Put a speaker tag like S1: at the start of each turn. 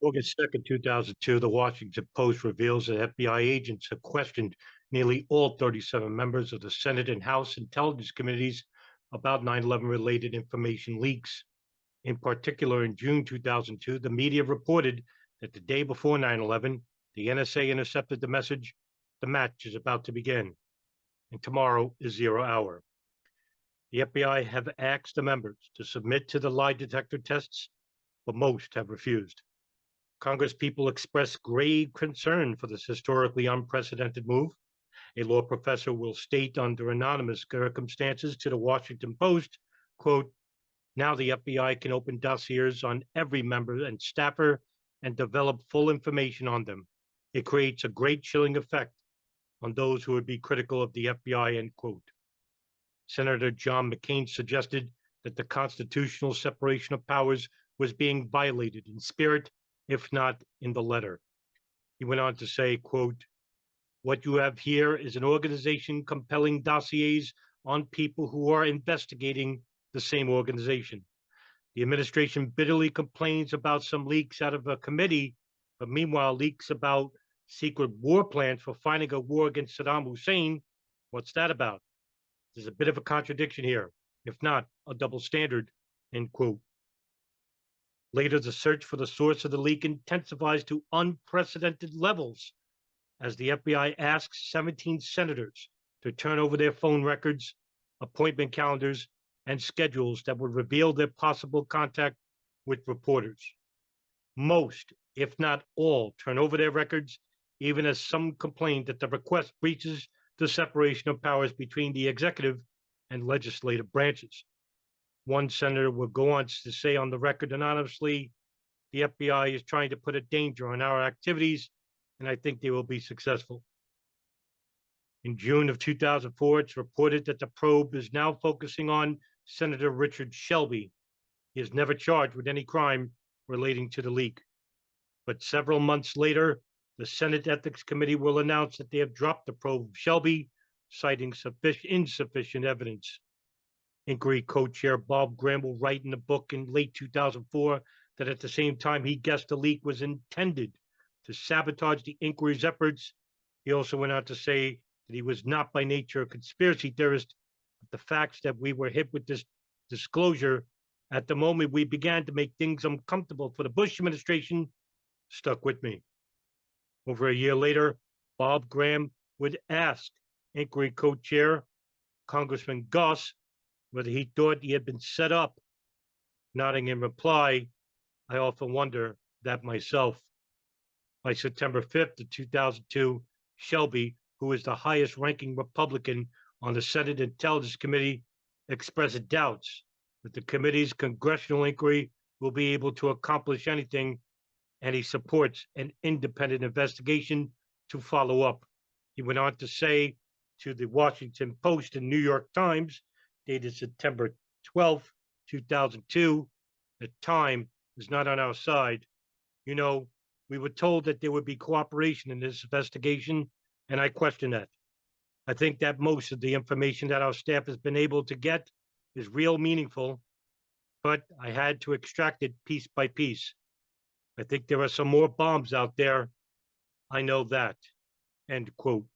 S1: August 2nd, 2002, the Washington Post reveals that FBI agents have questioned nearly all 37 members of the Senate and House Intelligence Committees about 9/11 related information leaks. In particular, in June 2002, the media reported that the day before 9/11, the NSA intercepted the message, "The match is about to begin, and tomorrow is 0 hour." The FBI have asked the members to submit to the lie detector tests, but most have refused. Congress people expressed grave concern for this historically unprecedented move. A law professor will state under anonymous circumstances to the Washington Post, quote, "Now the FBI can open dossiers on every member and staffer and develop full information on them. It creates a great chilling effect on those who would be critical of the FBI," end quote. Senator John McCain suggested that the constitutional separation of powers was being violated in spirit, if not in the letter. He went on to say, quote, "What you have here is an organization compelling dossiers on people who are investigating the same organization. The administration bitterly complains about some leaks out of a committee, but meanwhile leaks about secret war plans for fighting a war against Saddam Hussein. What's that about? There's a bit of a contradiction here, if not a double standard," end quote. Later, the search for the source of the leak intensifies to unprecedented levels as the FBI asks 17 senators to turn over their phone records, appointment calendars, and schedules that would reveal their possible contact with reporters. Most, if not all, turn over their records, even as some complain that the request breaches the separation of powers between the executive and legislative branches. One senator will go on to say on the record anonymously, "The FBI is trying to put a danger on our activities, and I think they will be successful." In June of 2004, it's reported that the probe is now focusing on Senator Richard Shelby. He is never charged with any crime relating to the leak. But several months later, the Senate Ethics Committee will announce that they have dropped the probe of Shelby, citing insufficient evidence. Inquiry co-chair Bob Graham will write in a book in late 2004 that at the same time he guessed the leak was intended to sabotage the inquiry's efforts. He also went on to say that he was not by nature a conspiracy theorist, but the facts that we were hit with this disclosure at the moment we began to make things uncomfortable for the Bush administration stuck with me. Over a year later, Bob Graham would ask inquiry co-chair Congressman Goss whether he thought he had been set up. Nodding in reply, "I often wonder that myself." By September 5th of 2002, Shelby, who is the highest ranking Republican on the Senate Intelligence Committee, expressed doubts that the committee's congressional inquiry will be able to accomplish anything, and he supports an independent investigation to follow up. He went on to say to the Washington Post and New York Times, dated September 12th, 2002, that time is not on our side. "You know, we were told that there would be cooperation in this investigation, and I question that. I think that most of the information that our staff has been able to get is real meaningful, but I had to extract it piece by piece. I think there are some more bombs out there. I know that," end quote.